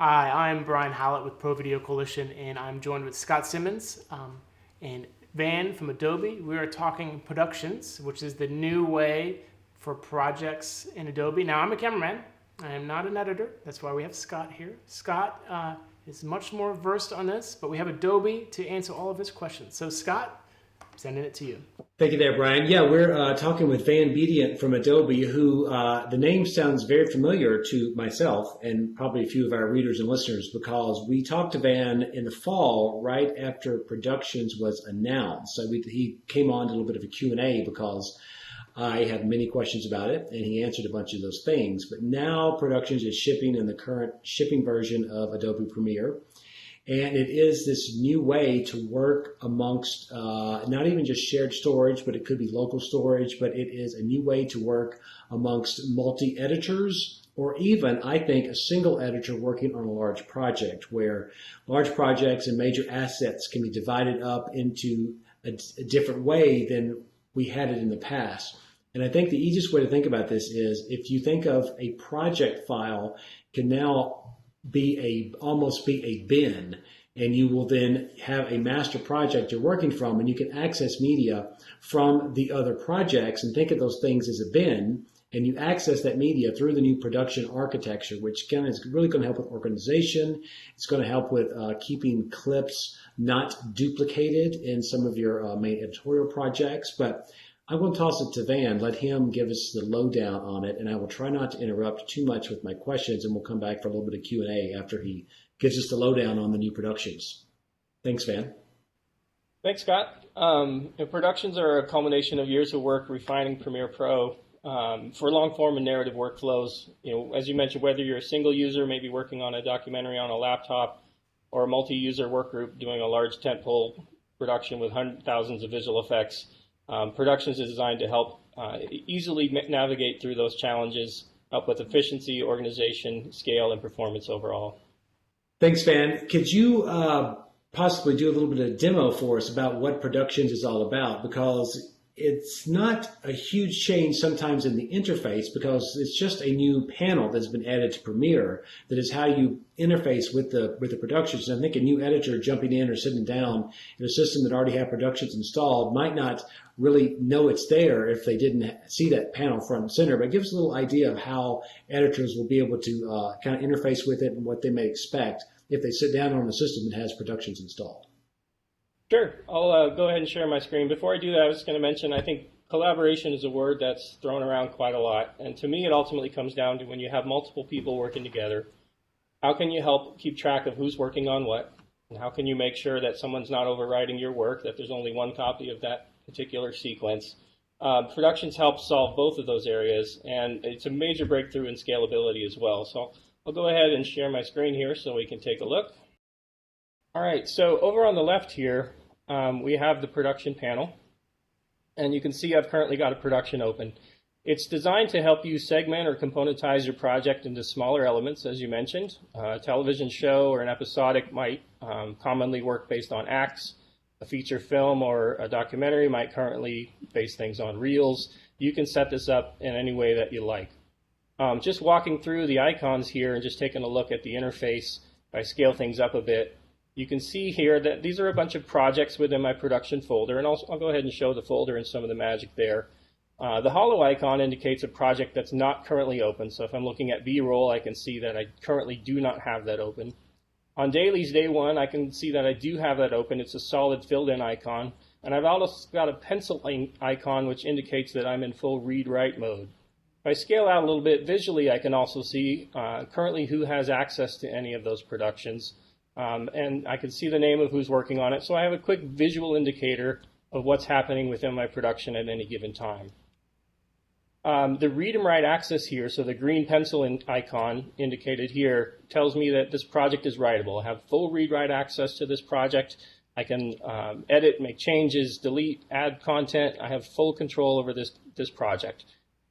Hi, I'm Brian Hallett with Pro Video Coalition, and I'm joined with Scott Simmons and Van from Adobe. We are talking productions, which is the new way for projects in Adobe. Now, I'm a cameraman. I am not an editor. That's why we have Scott here. Scott is much more versed on this, but we have Adobe to answer all of his questions. So, Scott, I'm sending it to you. Thank you there, Brian. Yeah, we're talking with Van Bedient from Adobe, who the name sounds very familiar to myself and probably a few of our readers and listeners because we talked to Van in the fall right after Productions was announced. So he came on to a little bit of a Q&A because I had many questions about it, and he answered a bunch of those things. But now Productions is shipping in the current shipping version of Adobe Premiere. And it is this new way to work amongst not even just shared storage, but it could be local storage, but it is a new way to work amongst multi-editors or even, I think, a single editor working on a large project where large projects and major assets can be divided up into a different way than we had it in the past. And I think the easiest way to think about this is if you think of a project file can now almost be a bin, and you will then have a master project you're working from, and you can access media from the other projects and think of those things as a bin, and you access that media through the new production architecture, which again is really going to help with organization. It's going to help with keeping clips not duplicated in some of your main editorial projects. But I'm going to toss it to Van, let him give us the lowdown on it, and I will try not to interrupt too much with my questions, and we'll come back for a little bit of Q&A after he gives us the lowdown on the new productions. Thanks, Van. Thanks, Scott. Productions are a culmination of years of work refining Premiere Pro for long-form and narrative workflows. As you mentioned, whether you're a single user, maybe working on a documentary on a laptop, or a multi-user work group doing a large tentpole production with thousands of visual effects, Productions is designed to help easily navigate through those challenges, help with efficiency, organization, scale, and performance overall. Thanks, Van. Could you possibly do a little bit of demo for us about what Productions is all about? Because it's not a huge change sometimes in the interface because it's just a new panel that's been added to Premiere that is how you interface with the Productions. And I think a new editor jumping in or sitting down in a system that already had Productions installed might not really know it's there if they didn't see that panel front and center. But it gives a little idea of how editors will be able to kind of interface with it and what they may expect if they sit down on a system that has Productions installed. Sure. I'll go ahead and share my screen. Before I do that, I was just going to mention, I think collaboration is a word that's thrown around quite a lot. And to me, it ultimately comes down to when you have multiple people working together, how can you help keep track of who's working on what? And how can you make sure that someone's not overwriting your work, that there's only one copy of that particular sequence? Productions help solve both of those areas, and it's a major breakthrough in scalability as well. So I'll go ahead and share my screen here so we can take a look. All right, so over on the left here, we have the production panel, and you can see I've currently got a production open. It's designed to help you segment or componentize your project into smaller elements, as you mentioned. A television show or an episodic might commonly work based on acts. A feature film or a documentary might currently base things on reels. You can set this up in any way that you like. Just walking through the icons here and just taking a look at the interface, if I scale things up a bit, you can see here that these are a bunch of projects within my production folder, and I'll go ahead and show the folder and some of the magic there. The hollow icon indicates a project that's not currently open, so if I'm looking at B-roll, I can see that I currently do not have that open. On dailies day one, I can see that I do have that open. It's a solid filled-in icon, and I've also got a pencil icon which indicates that I'm in full read-write mode. If I scale out a little bit visually, I can also see currently who has access to any of those productions. And I can see the name of who's working on it, so I have a quick visual indicator of what's happening within my production at any given time. The read and write access here, so the green pencil icon indicated here, tells me that this project is writable. I have full read-write access to this project. I can edit, make changes, delete, add content. I have full control over this project.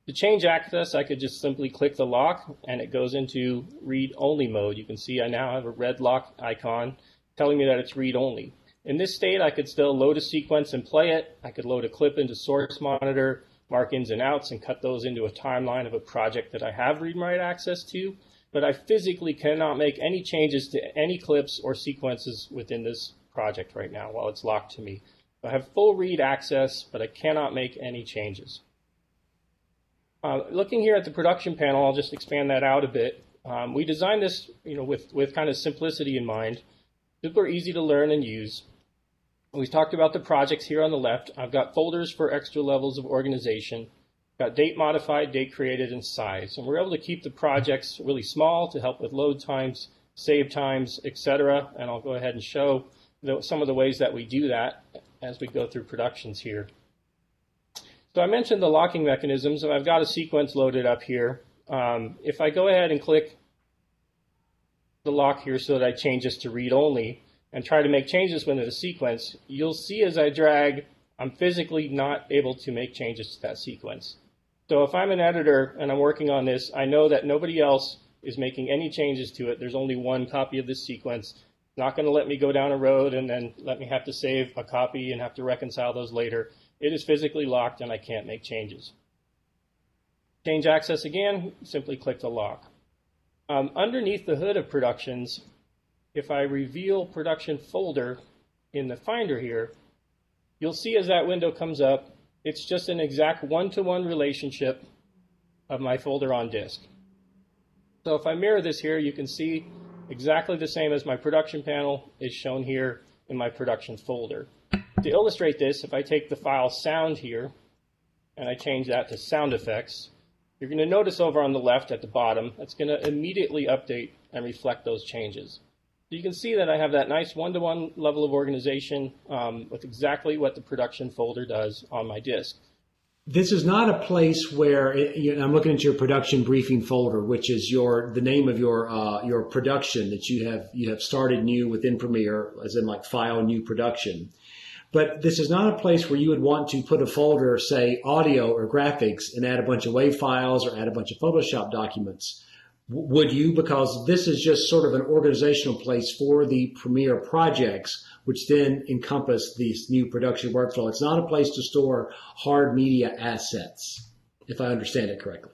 To change access, I could just simply click the lock and it goes into read-only mode. You can see I now have a red lock icon telling me that it's read-only. In this state, I could still load a sequence and play it. I could load a clip into Source Monitor, mark ins and outs, and cut those into a timeline of a project that I have read and write access to. but I physically cannot make any changes to any clips or sequences within this project right now while it's locked to me. I have full read access, but I cannot make any changes. Looking here at the production panel, I'll just expand that out a bit. We designed this, with kind of simplicity in mind. Super easy to learn and use. We talked about the projects here on the left. I've got folders for extra levels of organization. Got date modified, date created, and size. And we're able to keep the projects really small to help with load times, save times, etc. And I'll go ahead and show some of the ways that we do that as we go through productions here. So I mentioned the locking mechanisms, and I've got a sequence loaded up here. If I go ahead and click the lock here so that I change this to read only and try to make changes within the sequence, you'll see as I drag, I'm physically not able to make changes to that sequence. So if I'm an editor and I'm working on this, I know that nobody else is making any changes to it. There's only one copy of this sequence. It's not going to let me go down a road and then let me have to save a copy and have to reconcile those later. It is physically locked and I can't make changes. Change access again, simply click the lock. Underneath the hood of Productions, if I reveal Production Folder in the Finder here, you'll see as that window comes up, it's just an exact one-to-one relationship of my folder on disk. So if I mirror this here, you can see exactly the same as my production panel is shown here in my production folder. To illustrate this, if I take the file sound here and I change that to sound effects, you're going to notice over on the left at the bottom, it's going to immediately update and reflect those changes. So you can see that I have that nice one-to-one level of organization with exactly what the production folder does on my disk. This is not a place where I'm looking at your production briefing folder, which is the name of your production that you have started new within Premiere, as in like file new production. But this is not a place where you would want to put a folder, say audio or graphics, and add a bunch of WAV files or add a bunch of Photoshop documents. Would you? Because this is just sort of an organizational place for the Premiere projects, which then encompass this new production workflow. It's not a place to store hard media assets, if I understand it correctly.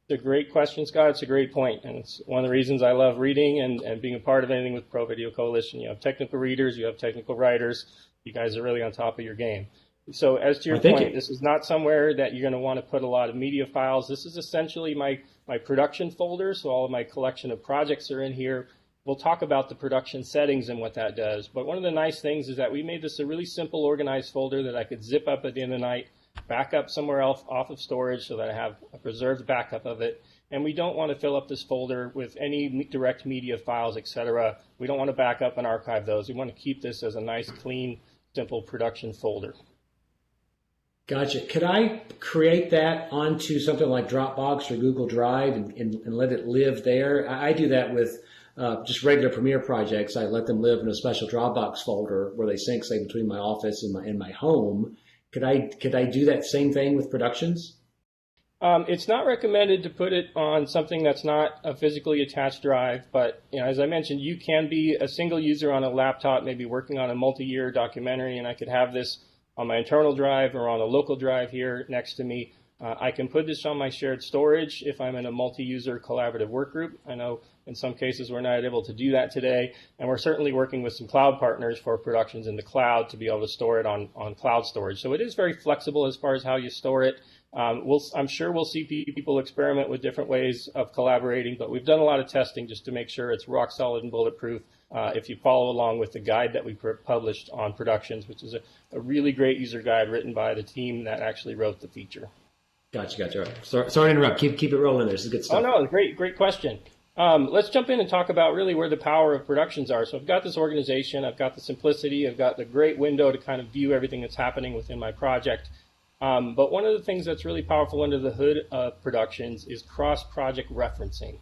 It's a great question, Scott. It's a great point. And it's one of the reasons I love reading and being a part of anything with Pro Video Coalition. You have technical readers, you have technical writers. You guys are really on top of your game. So as to your point, this is not somewhere that you're going to want to put a lot of media files. This is essentially my production folder, so all of my collection of projects are in here. We'll talk about the production settings and what that does. But one of the nice things is that we made this a really simple, organized folder that I could zip up at the end of the night, back up somewhere else off of storage so that I have a preserved backup of it. And we don't want to fill up this folder with any direct media files, etc. We don't want to back up and archive those. We want to keep this as a nice, clean, simple production folder. Gotcha. Could I create that onto something like Dropbox or Google Drive and let it live there? I do that with just regular Premiere projects. I let them live in a special Dropbox folder where they sync, say, between my office and my home. Could I do that same thing with productions? It's not recommended to put it on something that's not a physically attached drive, but as I mentioned, you can be a single user on a laptop, maybe working on a multi-year documentary, and I could have this on my internal drive or on a local drive here next to me. I can put this on my shared storage if I'm in a multi-user collaborative work group. I know in some cases we're not able to do that today, and we're certainly working with some cloud partners for productions in the cloud to be able to store it on cloud storage. So it is very flexible as far as how you store it. I'm sure we'll see people experiment with different ways of collaborating, but we've done a lot of testing just to make sure it's rock solid and bulletproof. If you follow along with the guide that we published on productions, which is a really great user guide written by the team that actually wrote the feature. Gotcha. All right. Sorry to interrupt. Keep it rolling there. This is good stuff. Oh, no, great question. Let's jump in and talk about really where the power of productions are. So I've got this organization, I've got the simplicity, I've got the great window to kind of view everything that's happening within my project. But one of the things that's really powerful under the hood of productions is cross-project referencing.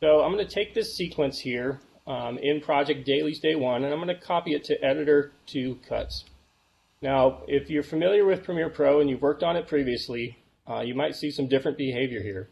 So I'm going to take this sequence here in Project Dailies Day 1, and I'm going to copy it to Editor to Cuts. Now, if you're familiar with Premiere Pro and you've worked on it previously, you might see some different behavior here.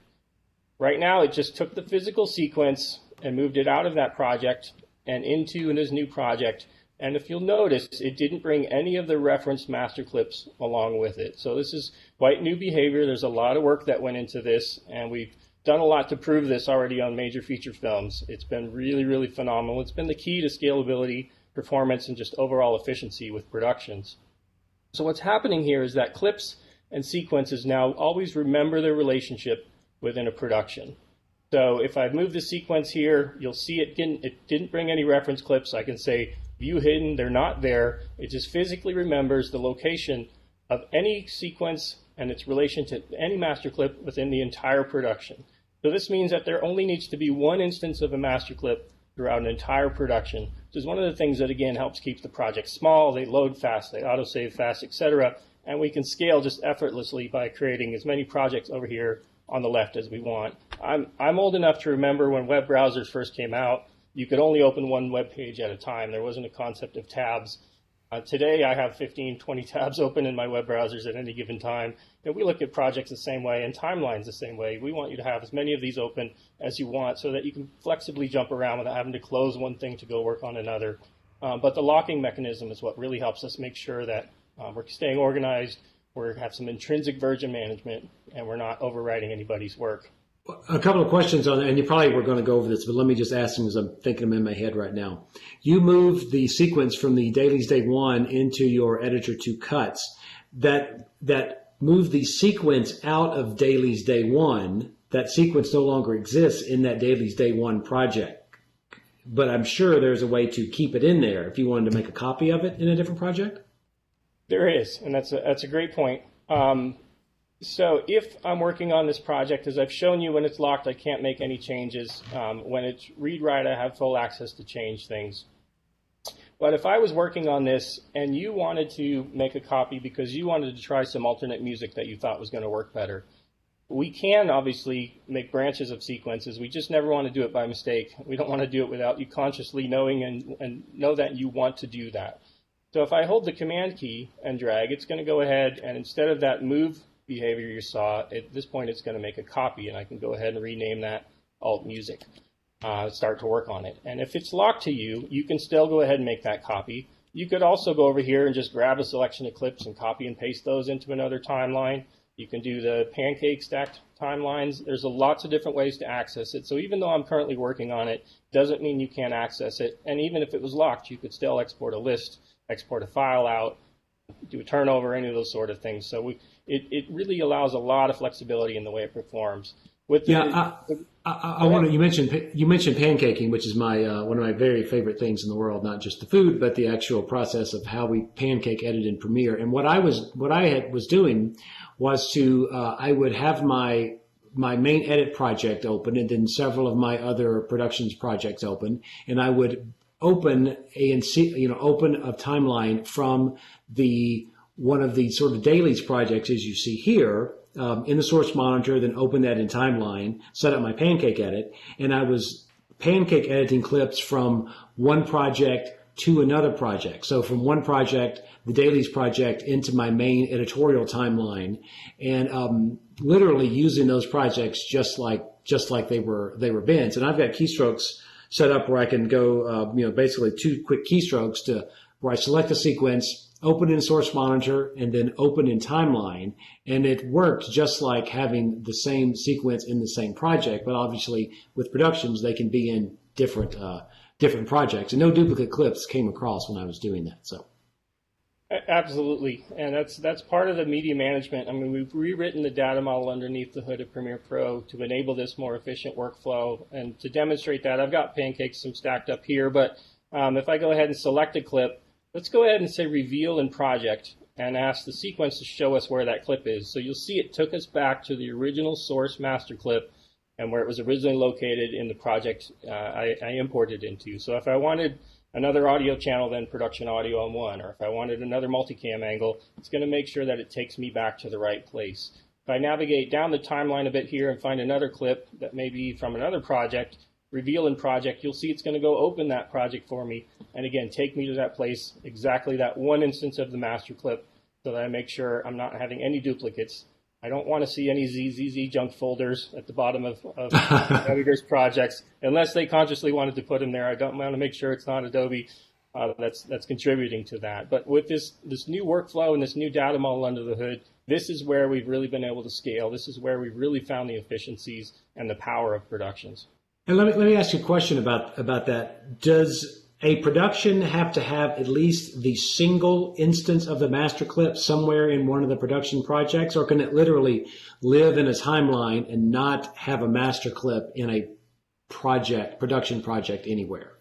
Right now, it just took the physical sequence and moved it out of that project and into this new project. And if you'll notice, it didn't bring any of the referenced master clips along with it. So this is quite new behavior. There's a lot of work that went into this, and we've done a lot to prove this already on major feature films. It's been really, really phenomenal. It's been the key to scalability, performance, and just overall efficiency with productions. So what's happening here is that clips and sequences now always remember their relationship within a production. So if I move the sequence here, you'll see it didn't bring any reference clips. I can say view hidden, they're not there. It just physically remembers the location of any sequence and its relation to any master clip within the entire production. So this means that there only needs to be one instance of a master clip throughout an entire production, which is one of the things that, again, helps keep the project small. They load fast, they autosave fast, etc. And we can scale just effortlessly by creating as many projects over here on the left as we want. I'm old enough to remember when web browsers first came out, you could only open one web page at a time. There wasn't a concept of tabs. Today, I have 15, 20 tabs open in my web browsers at any given time. And we look at projects the same way and timelines the same way. We want you to have as many of these open as you want so that you can flexibly jump around without having to close one thing to go work on another. But the locking mechanism is what really helps us make sure that we're staying organized, we have some intrinsic version management, and we're not overwriting anybody's work. A couple of questions on, and you probably were going to go over this, but let me just ask them as I'm thinking them in my head right now. You moved the sequence from the dailies day one into your editor to cuts. That moved the sequence out of dailies day one. That sequence no longer exists in that dailies day one project. But I'm sure there's a way to keep it in there if you wanted to make a copy of it in a different project. There is, and that's a great point. So if I'm working on this project, as I've shown you, when it's locked, I can't make any changes. When it's read-write, I have full access to change things. But if I was working on this and you wanted to make a copy because you wanted to try some alternate music that you thought was going to work better, we can obviously make branches of sequences. We just never want to do it by mistake. We don't want to do it without you consciously knowing and know that you want to do that. So if I hold the Command key and drag, it's going to go ahead and instead of that move behavior you saw, at this point it's going to make a copy, and I can go ahead and rename that alt music, start to work on it. And if it's locked to you, you can still go ahead and make that copy. You could also go over here and just grab a selection of clips and copy and paste those into another timeline. You can do the Pancake stacked timelines. There's lots of different ways to access it. So even though I'm currently working on it, doesn't mean you can't access it. And even if it was locked, you could still export a list, export a file out, do a turnover, any of those sort of things. So it really allows a lot of flexibility in the way it performs. I want to. You mentioned pancaking, which is my one of my very favorite things in the world. Not just the food, but the actual process of how we pancake edit in Premiere. And what I was doing was to I would have my main edit project open, and then several of my other productions projects open, and I would open open a timeline from one of the sort of dailies projects as you see here in the source monitor, then open that in timeline, set up my pancake edit, and I was pancake editing clips from one project to another project. So from one project, the dailies project, into my main editorial timeline, and literally using those projects just like they were bins. And I've got keystrokes set up where I can go, basically 2 quick keystrokes to where I select a sequence, open in source monitor, and then open in timeline. And it worked just like having the same sequence in the same project, but obviously with productions, they can be in different projects, and no duplicate clips came across when I was doing that. So. Absolutely, and that's part of the media management. I mean, we've rewritten the data model underneath the hood of Premiere Pro to enable this more efficient workflow. And to demonstrate that, I've got pancakes some stacked up here, but if I go ahead and select a clip, let's go ahead and say reveal in project and ask the sequence to show us where that clip is. So you'll see it took us back to the original source master clip and where it was originally located in the project I imported into. So if I wanted another audio channel than production audio on one, or if I wanted another multicam angle, it's going to make sure that it takes me back to the right place. If I navigate down the timeline a bit here and find another clip that may be from another project, reveal in project, you'll see it's going to go open that project for me, and again, take me to that place, exactly that one instance of the master clip, so that I make sure I'm not having any duplicates. I don't want to see any ZZZ junk folders at the bottom of editors' projects, unless they consciously wanted to put them there. I don't want to make sure it's not Adobe that's contributing to that. But with this new workflow and this new data model under the hood, This is where we've really been able to scale. This is where we've really found the efficiencies and the power of productions. And let me ask you a question about that. Does a production have to have at least the single instance of the master clip somewhere in one of the production projects, or can it literally live in a timeline and not have a master clip in a production project anywhere?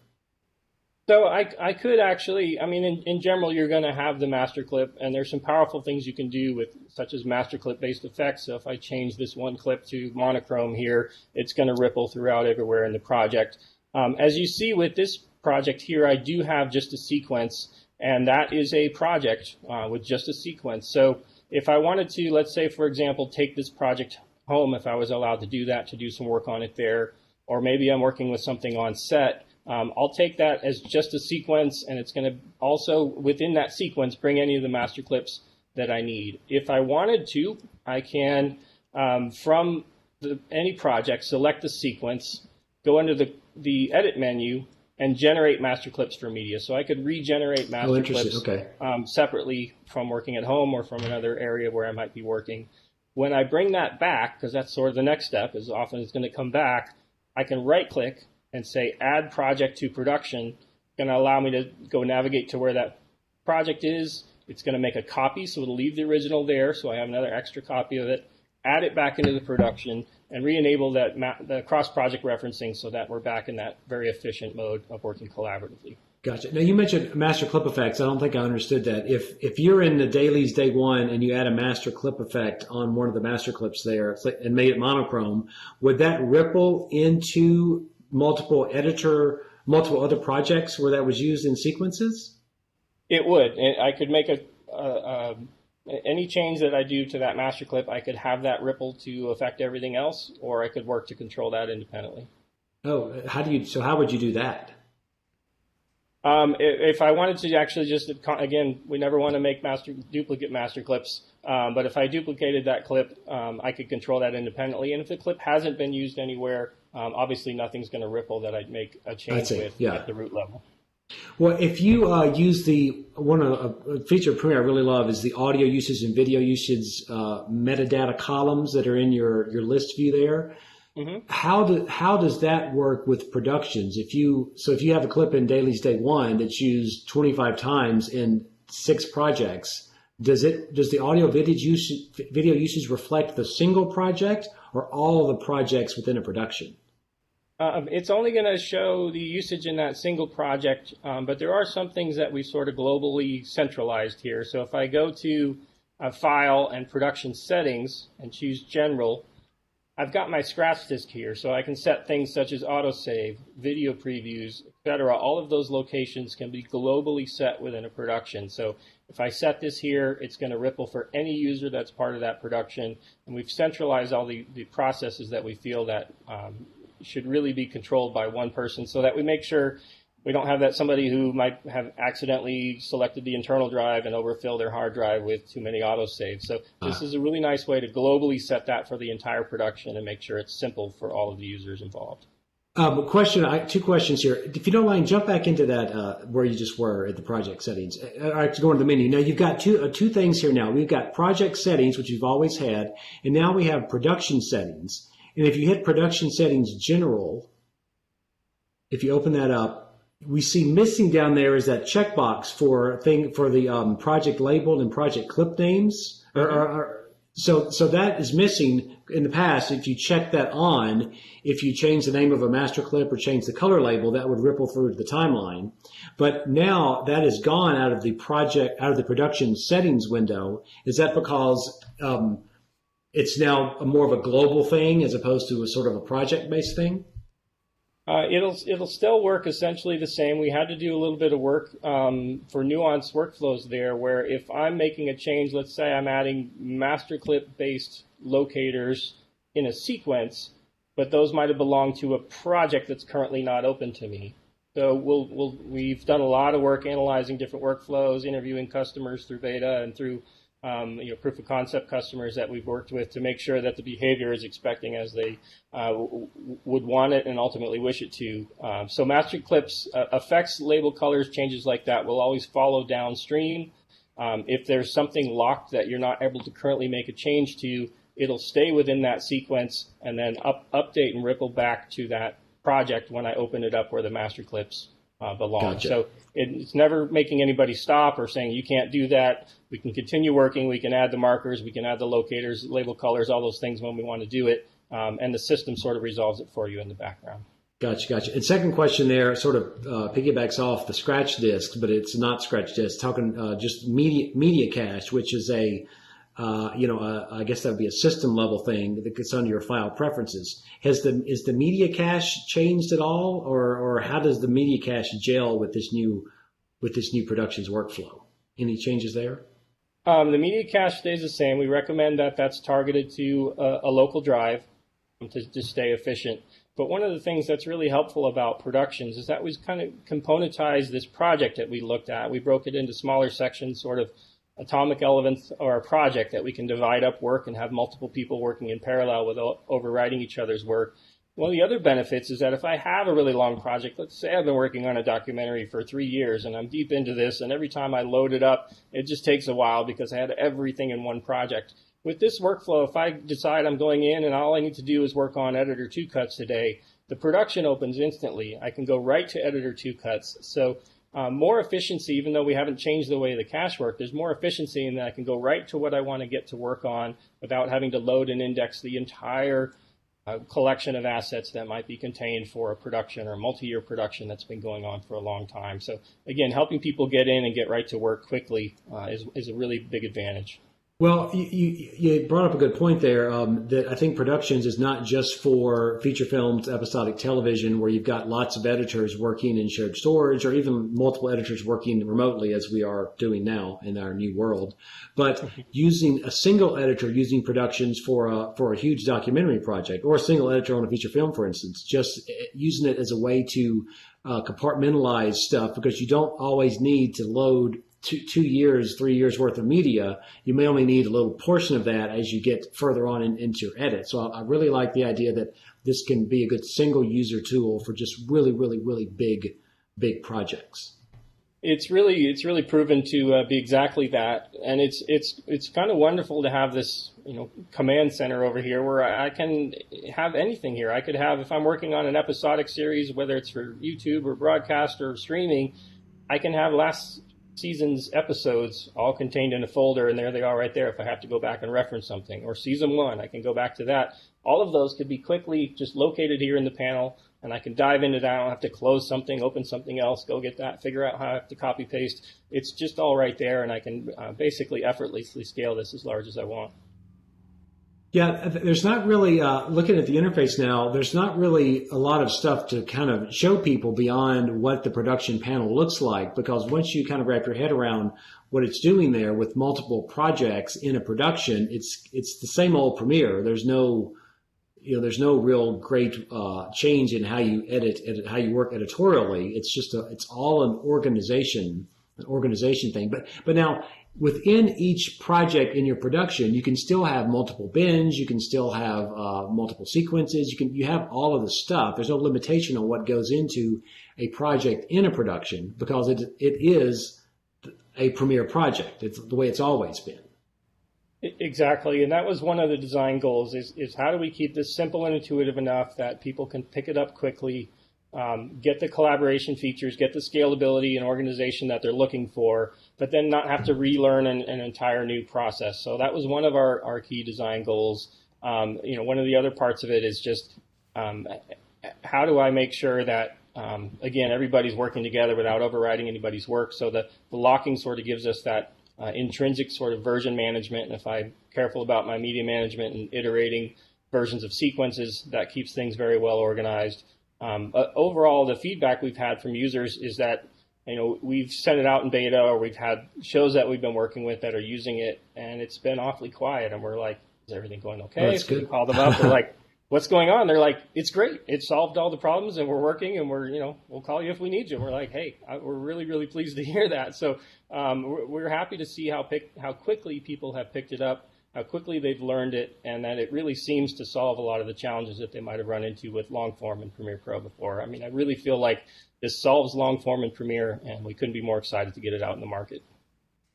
So I could actually, I mean, in general, you're going to have the master clip, and there's some powerful things you can do with, such as master clip based effects. So if I change this one clip to monochrome here, it's going to ripple throughout everywhere in the project. As you see with this project here, I do have just a sequence, and that is a project with just a sequence. So if I wanted to, let's say, for example, take this project home, if I was allowed to do that, to do some work on it there, or maybe I'm working with something on set, I'll take that as just a sequence, and it's going to also, within that sequence, bring any of the master clips that I need. If I wanted to, I can, from any project, select the sequence, go under the edit menu, and generate master clips for media. So I could regenerate master clips separately from working at home or from another area where I might be working. When I bring that back, because that's sort of the next step, as often it's going to come back, I can right-click and say Add Project to Production. It's going to allow me to go navigate to where that project is. It's going to make a copy, so it'll leave the original there, so I have another extra copy of it, add it back into the production, and re-enable the cross-project referencing so that we're back in that very efficient mode of working collaboratively. Gotcha. Now, you mentioned master clip effects. I don't think I understood that. If you're in the dailies day one and you add a master clip effect on one of the master clips there and made it monochrome, would that ripple into multiple other projects where that was used in sequences? It would. I could make any change that I do to that master clip, I could have that ripple to affect everything else, or I could work to control that independently. Oh, how would you do that? If I wanted to actually just, again, we never want to make duplicate master clips, but if I duplicated that clip, I could control that independently. And if the clip hasn't been used anywhere, obviously nothing's going to ripple that I'd make a change with at the root level. Well, if you use a feature of Premiere I really love is the audio usage and video usage metadata columns that are in your list view there. Mm-hmm. How does that work with productions? If you have a clip in Dailies Day 1 that's used 25 times in 6 projects, does the audio video usage reflect the single project or all the projects within a production? It's only going to show the usage in that single project, but there are some things that we've sort of globally centralized here. So if I go to File and Production Settings and choose General, I've got my scratch disk here, so I can set things such as autosave, video previews, etc. All of those locations can be globally set within a production. So if I set this here, it's going to ripple for any user that's part of that production, and we've centralized all the processes that we feel that should really be controlled by one person, so that we make sure we don't have that somebody who might have accidentally selected the internal drive and overfill their hard drive with too many autosaves. So this is a really nice way to globally set that for the entire production and make sure it's simple for all of the users involved. Two questions here. If you don't mind, jump back into that where you just were at the project settings. All right, to go into the menu. Now you've got two things here now. We've got project settings, which you've always had, and now we have production settings. And if you hit production settings general, if you open that up, we see missing down there is that checkbox for the project label and project clip names. So that is missing in the past. If you check that on, if you change the name of a master clip or change the color label, that would ripple through to the timeline. But now that is gone out of the production settings window. Is that because it's now more of a global thing as opposed to a sort of a project-based thing? It'll still work essentially the same. We had to do a little bit of work for nuanced workflows there, where if I'm making a change, let's say I'm adding master clip-based locators in a sequence, but those might have belonged to a project that's currently not open to me. So we've done a lot of work analyzing different workflows, interviewing customers through beta and through proof of concept customers that we've worked with to make sure that the behavior is expecting as they would want it and ultimately wish it to. So master clips, effects, label colors, changes like that will always follow downstream. If there's something locked that you're not able to currently make a change to, it'll stay within that sequence and then update and ripple back to that project when I open it up where the master clips belong. Gotcha. So it's never making anybody stop or saying you can't do that. We can continue working. We can add the markers. We can add the locators, label colors, all those things when we want to do it. And the system sort of resolves it for you in the background. Gotcha. And second question there sort of piggybacks off the scratch disk, but it's not scratch disk. Talking just media cache, which is I guess that would be a system level thing that gets under your file preferences. Is the media cache changed at all, or how does the media cache gel with this new productions workflow? Any changes there? The media cache stays the same. We recommend that that's targeted to a local drive to stay efficient. But one of the things that's really helpful about productions is that we kind of componentized this project that we looked at. We broke it into smaller sections, sort of atomic elements or a project that we can divide up work and have multiple people working in parallel without overriding each other's work. One of the other benefits is that if I have a really long project, let's say I've been working on a documentary for 3 years and I'm deep into this, and every time I load it up, it just takes a while because I had everything in one project. With this workflow, if I decide I'm going in and all I need to do is work on editor 2 cuts today, the production opens instantly. I can go right to editor 2 cuts. So more efficiency, even though we haven't changed the way the cache works, there's more efficiency in that I can go right to what I want to get to work on without having to load and index the entire collection of assets that might be contained for a production or multi-year production that's been going on for a long time. So again, helping people get in and get right to work quickly is a really big advantage. Well, you brought up a good point there, that I think productions is not just for feature films, episodic television, where you've got lots of editors working in shared storage or even multiple editors working remotely as we are doing now in our new world. But using a single editor, using productions for a huge documentary project, or a single editor on a feature film, for instance, just using it as a way to compartmentalize stuff, because you don't always need to load 2 years, 3 years worth of media. You may only need a little portion of that as you get further on into your edit. So I really like the idea that this can be a good single user tool for just really, really, really big projects. It's really proven to be exactly that, and it's kind of wonderful to have this command center over here where I can have anything here. I could have, if I'm working on an episodic series, whether it's for YouTube or broadcast or streaming, I can have last season's episodes all contained in a folder, and there they are right there if I have to go back and reference something. Or season 1, I can go back to that. All of those could be quickly just located here in the panel, and I can dive into that. I don't have to close something, open something else, go get that, figure out how I have to copy paste. It's just all right there, and I can basically effortlessly scale this as large as I want. Yeah, there's not really, looking at the interface now, there's not really a lot of stuff to kind of show people beyond what the production panel looks like, because once you kind of wrap your head around what it's doing there with multiple projects in a production, it's the same old Premiere. There's no real great change in how you edit, how you work editorially. It's just it's all an organization thing. But now, within each project in your production, you can still have multiple bins. You can still have multiple sequences. You have all of the stuff. There's no limitation on what goes into a project in a production, because it is a Premiere project. It's the way it's always been. Exactly, and that was one of the design goals, is how do we keep this simple and intuitive enough that people can pick it up quickly, get the collaboration features, get the scalability and organization that they're looking for, but then not have to relearn an entire new process. So that was one of our key design goals. One of the other parts of it is just how do I make sure that, again, everybody's working together without overriding anybody's work. So the locking sort of gives us that intrinsic sort of version management. And if I'm careful about my media management and iterating versions of sequences, that keeps things very well organized. Overall, the feedback we've had from users is that we've sent it out in beta, or we've had shows that we've been working with that are using it, and it's been awfully quiet. And we're like, is everything going okay? Oh, that's so good. we call them up. We're like, what's going on? They're like, it's great. It solved all the problems, and we're working, and we'll call you if we need you. We're like, hey, we're really, really pleased to hear that. So we're happy to see how quickly people have picked it up, how quickly they've learned it, and that it really seems to solve a lot of the challenges that they might have run into with long form in Premiere Pro before. I mean, I really feel like this solves long form in Premiere, and we couldn't be more excited to get it out in the market.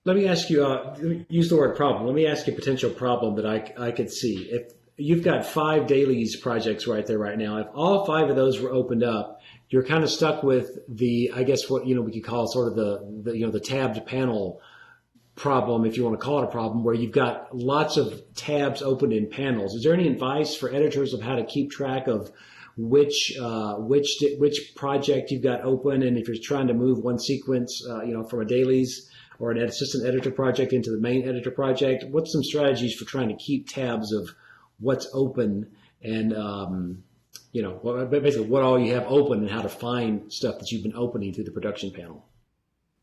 Let me ask you, use the word problem. Let me ask you a potential problem that I could see. If you've got 5 dailies projects right there right now, if all 5 of those were opened up, you're kind of stuck with the, I guess what, we could call sort of the tabbed panel problem, if you want to call it a problem, where you've got lots of tabs opened in panels. Is there any advice for editors of how to keep track of which project you've got open, and if you're trying to move one sequence, from a dailies or an assistant editor project into the main editor project? What's some strategies for trying to keep tabs of what's open and, basically what all you have open and how to find stuff that you've been opening through the production panel?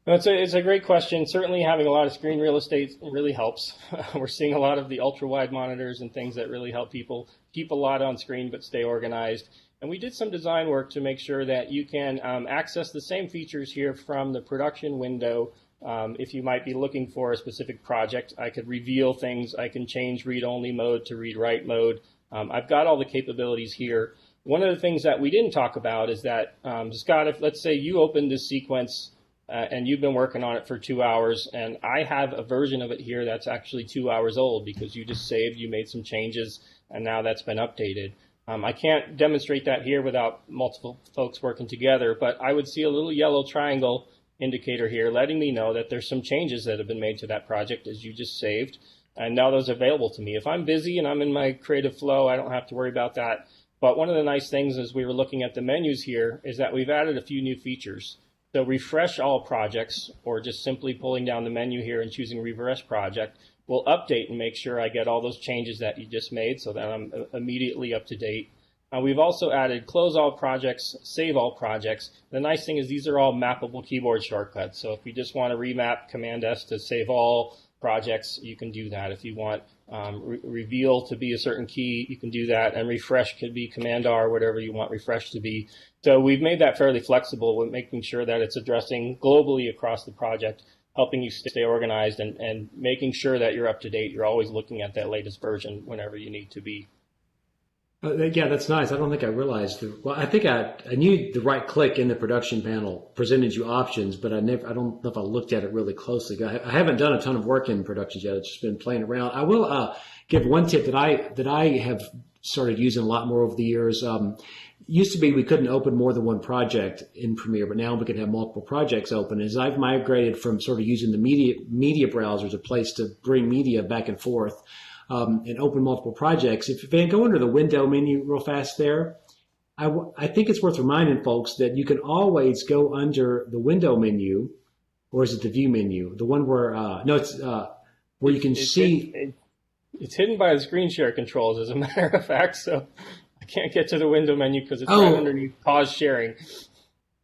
It's a great question. Certainly having a lot of screen real estate really helps. We're seeing a lot of the ultra-wide monitors and things that really help people keep a lot on screen but stay organized. And we did some design work to make sure that you can access the same features here from the production window. If you might be looking for a specific project, I could reveal things. I can change read-only mode to read-write mode. I've got all the capabilities here. One of the things that we didn't talk about is that, Scott, if let's say you opened this sequence and you've been working on it for 2 hours, and I have a version of it here that's actually 2 hours old because you just saved, you made some changes, and now that's been updated. I can't demonstrate that here without multiple folks working together, but I would see a little yellow triangle indicator here letting me know that there's some changes that have been made to that project as you just saved, and now those are available to me. If I'm busy and I'm in my creative flow, I don't have to worry about that. But one of the nice things as we were looking at the menus here is that we've added a few new features. So refresh all projects, or just simply pulling down the menu here and choosing refresh project, will update and make sure I get all those changes that you just made so that I'm immediately up to date. We've also added close all projects, save all projects. The nice thing is these are all mappable keyboard shortcuts. So if you just want to remap Command S to save all projects, you can do that. If you want reveal to be a certain key, you can do that. And refresh could be Command R, whatever you want refresh to be. So we've made that fairly flexible with making sure that it's addressing globally across the project, helping you stay organized and making sure that you're up to date. You're always looking at that latest version whenever you need to be. Yeah, that's nice. I don't think I realized. I think I knew the right click in the production panel presented you options, but I don't know if I looked at it really closely. I haven't done a ton of work in productions yet. It's just been playing around. I will give one tip that I have started using a lot more over the years. Used to be we couldn't open more than one project in Premiere, but now we can have multiple projects open. As I've migrated from sort of using the media browser as a place to bring media back and forth, and open multiple projects. If Van, go under the window menu real fast there, I think it's worth reminding folks that you can always go under the window menu, or is it the view menu? The one where, where you can see. It's hidden by the screen share controls, as a matter of fact, so I can't get to the window menu because it's right underneath pause sharing.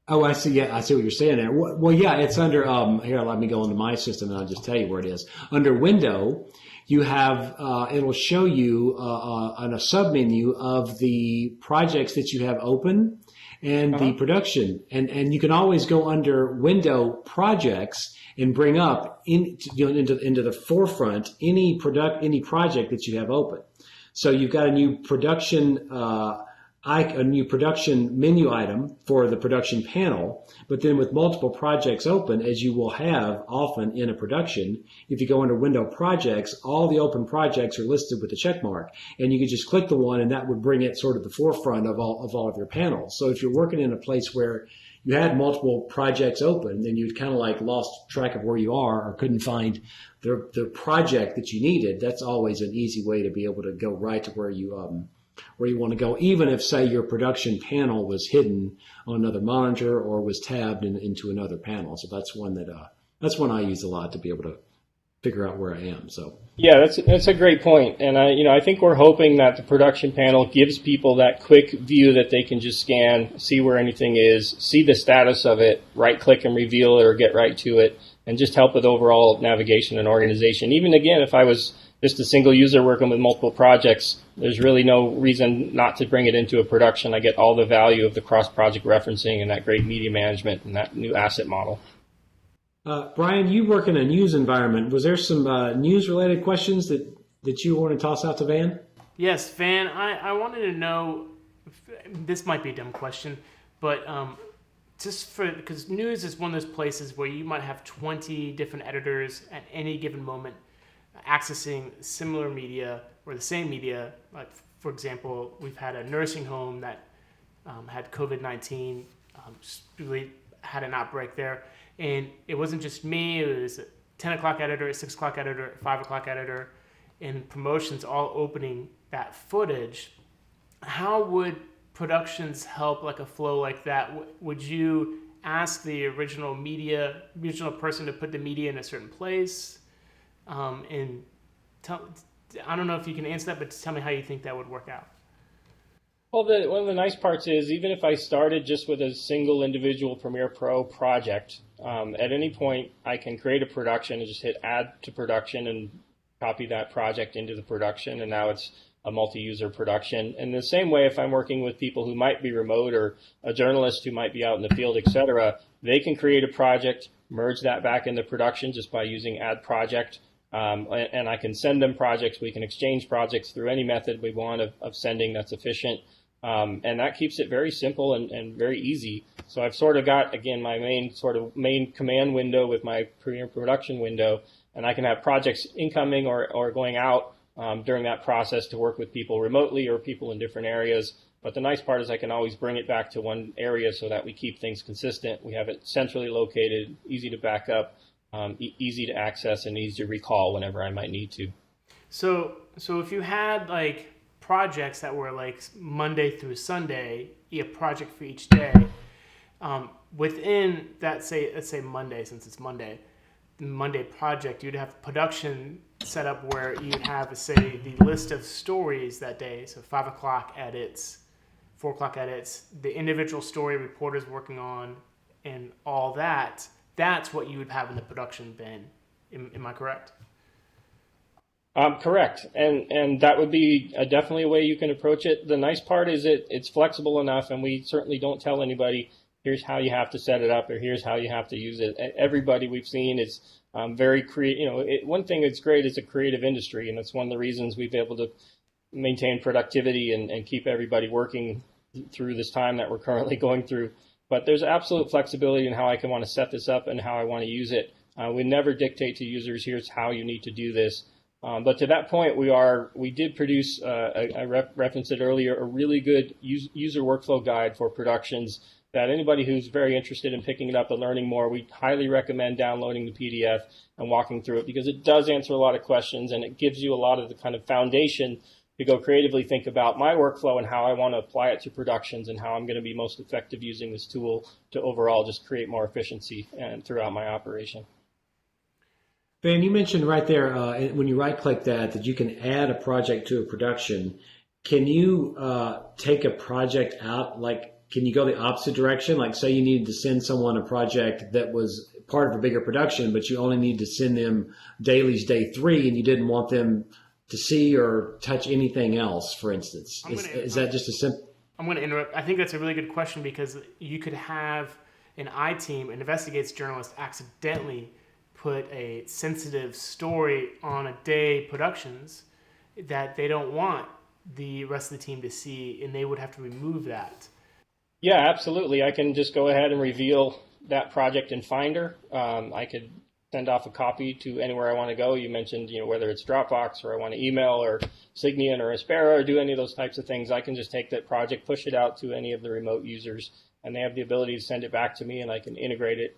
Oh, I see. Yeah, I see what you're saying there. Well, yeah, it's under, here, let me go into my system and I'll just tell you where it is. Under window, you have, it'll show you on a submenu of the projects that you have open and the production. And you can always go under window projects and bring up into the forefront any project that you have open. So you've got a new production menu item for the production panel, but then with multiple projects open, as you will have often in a production, if you go under window projects, all the open projects are listed with a check mark, and you can just click the one and that would bring it sort of the forefront of all of your panels. So if you're working in a place where you had multiple projects open, then you'd kind of like lost track of where you are or couldn't find the project that you needed. That's always an easy way to be able to go right to where you want to go, even if, say, your production panel was hidden on another monitor or was tabbed into another panel. So that's one I use a lot to be able to figure out where I am. So yeah, that's a great point. And I think we're hoping that the production panel gives people that quick view that they can just scan, see where anything is, see the status of it, right click and reveal it or get right to it, and just help with overall navigation and organization. Even again, if I was just a single user working with multiple projects, there's really no reason not to bring it into a production. I get all the value of the cross-project referencing and that great media management and that new asset model. Brian, you work in a news environment. Was there some news-related questions that you want to toss out to Van? Yes, Van, I wanted to know, this might be a dumb question, but just for, because news is one of those places where you might have 20 different editors at any given moment accessing similar media or the same media. Like, for example, we've had a nursing home that had COVID-19, really had an outbreak there. And it wasn't just me, it was a 10 o'clock editor, a 6 o'clock editor, a 5 o'clock editor, and promotions all opening that footage. How would productions help like a flow like that? Would you ask the original person to put the media in a certain place? And I don't know if you can answer that, but tell me how you think that would work out. Well, one of the nice parts is even if I started just with a single individual Premiere Pro project, at any point I can create a production and just hit add to production and copy that project into the production, and now it's a multi-user production. And the same way, if I'm working with people who might be remote or a journalist who might be out in the field, etc., they can create a project, merge that back into production just by using add project. And I can send them projects. We can exchange projects through any method we want of sending that's efficient. And that keeps it very simple and very easy. So I've sort of got, again, my main command window with my Premiere production window, and I can have projects incoming or going out during that process to work with people remotely or people in different areas. But the nice part is I can always bring it back to one area so that we keep things consistent. We have it centrally located, easy to back up, easy to access, and easy to recall whenever I might need to. So if you had like projects that were like Monday through Sunday, a project for each day, within that, let's say Monday, since it's Monday, the Monday project, you'd have production set up where you'd have, say, the list of stories that day. So 5 o'clock edits, 4 o'clock edits, the individual story reporters working on, and all that. That's what you would have in the production bin. Am I correct? Correct, and that would be definitely a way you can approach it. The nice part is it's flexible enough, and we certainly don't tell anybody, here's how you have to set it up, or here's how you have to use it. Everybody we've seen is very creative. One thing that's great is a creative industry, and that's one of the reasons we've been able to maintain productivity and keep everybody working through this time that we're currently going through. But there's absolute flexibility in how I can want to set this up and how I want to use it. We never dictate to users, here's how you need to do this. But to that point, we did produce, I referenced it earlier, a really good user workflow guide for productions that anybody who's very interested in picking it up and learning more, we highly recommend downloading the PDF and walking through it, because it does answer a lot of questions and it gives you a lot of the kind of foundation to go creatively think about my workflow and how I want to apply it to productions and how I'm going to be most effective using this tool to overall just create more efficiency and throughout my operation. Van, you mentioned right there when you right-click that you can add a project to a production. Can you take a project out? Like, can you go the opposite direction? Like, say you needed to send someone a project that was part of a bigger production, but you only need to send them dailies day 3, and you didn't want them to see or touch anything else, for instance. Is that just a simple? I'm going to interrupt. I think that's a really good question, because you could have an I-team, an investigates journalist, accidentally put a sensitive story on a day productions that they don't want the rest of the team to see, and they would have to remove that. Yeah, absolutely. I can just go ahead and reveal that project in Finder. I could send off a copy to anywhere I want to go. You mentioned, whether it's Dropbox or I want to email or Signian or Aspera or do any of those types of things. I can just take that project, push it out to any of the remote users, and they have the ability to send it back to me, and I can integrate it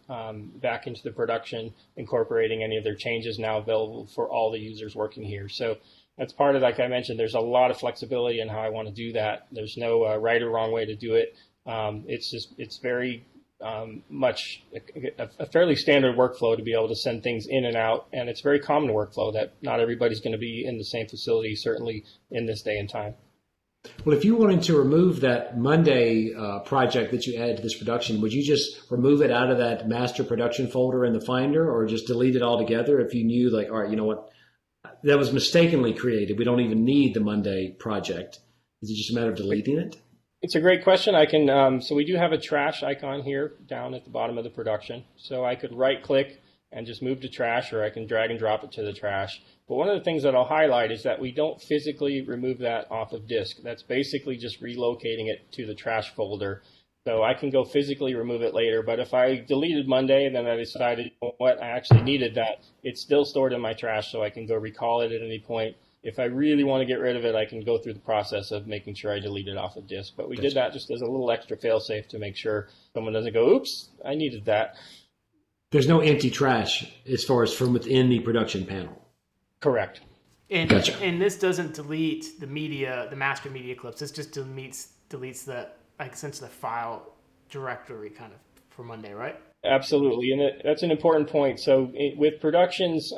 back into the production, incorporating any of their changes now available for all the users working here. So that's part of, like I mentioned, there's a lot of flexibility in how I want to do that. There's no right or wrong way to do it. It's very much a fairly standard workflow to be able to send things in and out, and it's very common workflow that not everybody's going to be in the same facility, certainly in this day and time. Well, if you wanted to remove that Monday project that you added to this production, would you just remove it out of that master production folder in the Finder, or just delete it altogether if you knew, like, all right, you know what, that was mistakenly created, we don't even need the Monday project? Is it just a matter of deleting it? It's a great question. I can, so we do have a trash icon here down at the bottom of the production. So I could right click and just move to trash, or I can drag and drop it to the trash. But one of the things that I'll highlight is that we don't physically remove that off of disk. That's basically just relocating it to the trash folder. So I can go physically remove it later, but if I deleted Monday and then I decided, you know what, I actually needed that, it's still stored in my trash, so I can go recall it at any point. If I really want to get rid of it, I can go through the process of making sure I delete it off of disk. But we did that just as a little extra fail-safe to make sure someone doesn't go, oops, I needed that. There's no empty trash as far as from within the production panel. Correct. And, Gotcha. and this doesn't delete the media, the master media clips. This just deletes the, like, essentially the file directory kind of for Monday, right? Absolutely, and that's an important point. So with productions,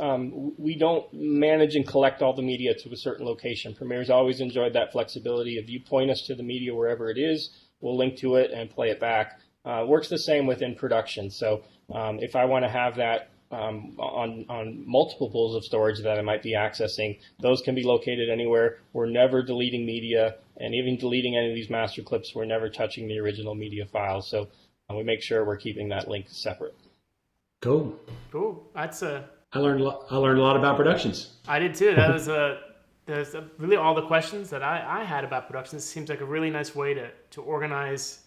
we don't manage and collect all the media to a certain location. Premiere's always enjoyed that flexibility. If you point us to the media wherever it is, we'll link to it and play it back. Works the same within production. So if I want to have that on multiple pools of storage that I might be accessing, those can be located anywhere. We're never deleting media, and even deleting any of these master clips, we're never touching the original media files. So we make sure we're keeping that link separate. Cool. That's I learned a lot about productions. I did too. That was there's really all the questions that I had about productions. It seems like a really nice way to organize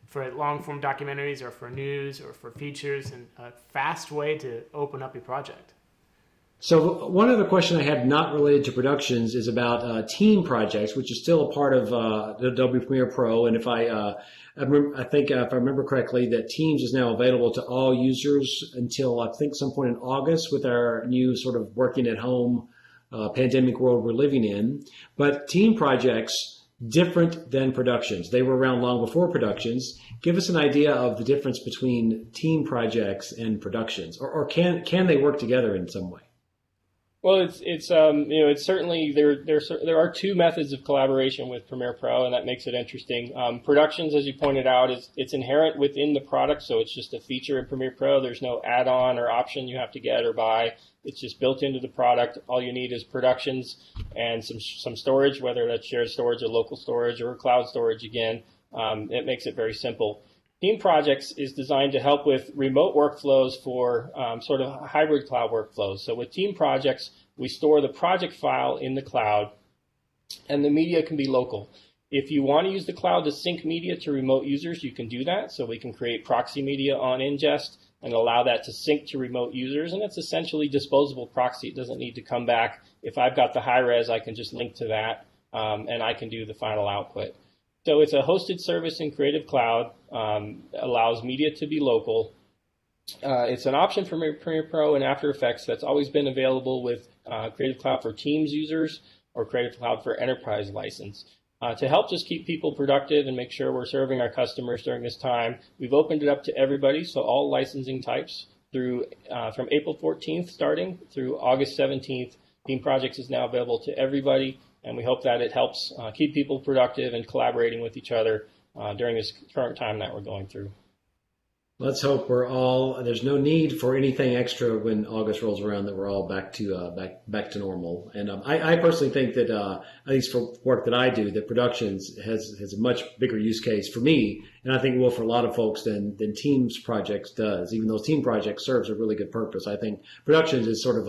for long form documentaries or for news or for features, and a fast way to open up your project. So one other question I had not related to productions is about team projects, which is still a part of the Adobe Premiere Pro. And if I think if I remember correctly, that Teams is now available to all users until I think some point in August with our new sort of working at home pandemic world we're living in. But team projects, different than productions. They were around long before productions. Give us an idea of the difference between team projects and productions, or can they work together in some way? Well, it's certainly there are two methods of collaboration with Premiere Pro, and that makes it interesting. Productions, as you pointed out, it's inherent within the product, so it's just a feature in Premiere Pro. There's no add-on or option you have to get or buy. It's just built into the product. All you need is productions and some storage, whether that's shared storage or local storage or cloud storage. Again, it makes it very simple. Team Projects is designed to help with remote workflows for sort of hybrid cloud workflows. So with Team Projects, we store the project file in the cloud, and the media can be local. If you want to use the cloud to sync media to remote users, you can do that. So we can create proxy media on ingest and allow that to sync to remote users, and it's essentially disposable proxy. It doesn't need to come back. If I've got the high res, I can just link to that, and I can do the final output. So it's a hosted service in Creative Cloud, allows media to be local. It's an option for Premiere Pro and After Effects that's always been available with Creative Cloud for Teams users or Creative Cloud for Enterprise license. To help just keep people productive and make sure we're serving our customers during this time, we've opened it up to everybody, so all licensing types through from April 14th starting through August 17th. Team Projects is now available to everybody, and we hope that it helps keep people productive and collaborating with each other during this current time that we're going through. Let's hope there's no need for anything extra when August rolls around, that we're all back to normal. And I personally think that, at least for work that I do, that productions has a much bigger use case for me, and I think it will for a lot of folks than Teams projects does, even though Team Project serves a really good purpose. I think productions is sort of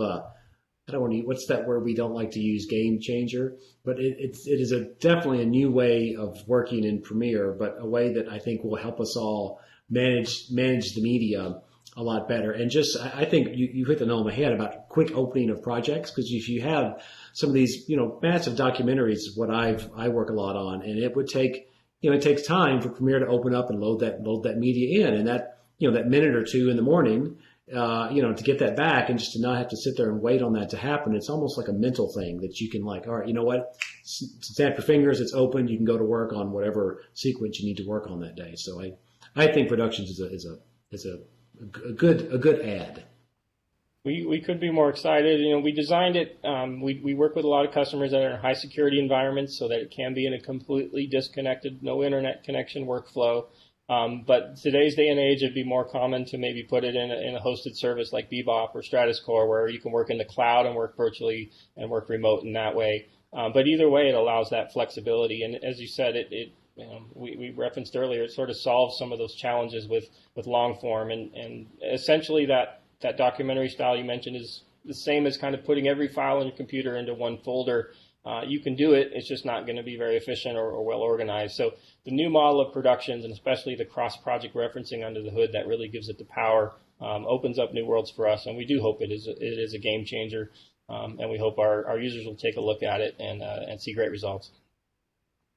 what's that word we don't like to use, game changer, but it is definitely a new way of working in Premiere, but a way that I think will help us all manage the media a lot better. And just, I think you hit the nail on the head about quick opening of projects, because if you have some of these, massive documentaries, what I work a lot on, and it would take, it takes time for Premiere to open up and load that media in, and that, that minute or two in the morning, to get that back and just to not have to sit there and wait on that to happen. It's almost like a mental thing that you can, like, all right, you know what? Snap your fingers, it's open. You can go to work on whatever sequence you need to work on that day. So I think productions is a good ad. We could be more excited. We designed it. We work with a lot of customers that are in high security environments so that it can be in a completely disconnected, no internet connection workflow. But today's day and age, it'd be more common to maybe put it in a hosted service like Bebop or Stratus Core, where you can work in the cloud and work virtually and work remote in that way. But either way, it allows that flexibility. And as you said, we referenced earlier, it sort of solves some of those challenges with long form. And essentially that documentary style you mentioned is the same as kind of putting every file on your computer into one folder. you can do it. It's just not going to be very efficient or well organized. So the new model of productions, and especially the cross-project referencing under the hood, that really gives it the power, opens up new worlds for us. And we do hope it is a game changer. And we hope our users will take a look at it and see great results.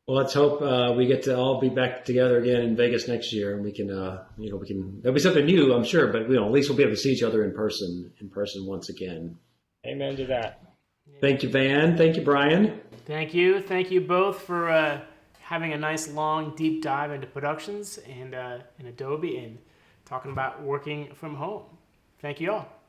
Well, let's hope we get to all be back together again in Vegas next year, and we can, there'll be something new, I'm sure, but at least we'll be able to see each other in person once again. Amen to that. Thank you, Van. Thank you, Brian. Thank you both for having a nice, long, deep dive into productions and in Adobe and talking about working from home. Thank you all.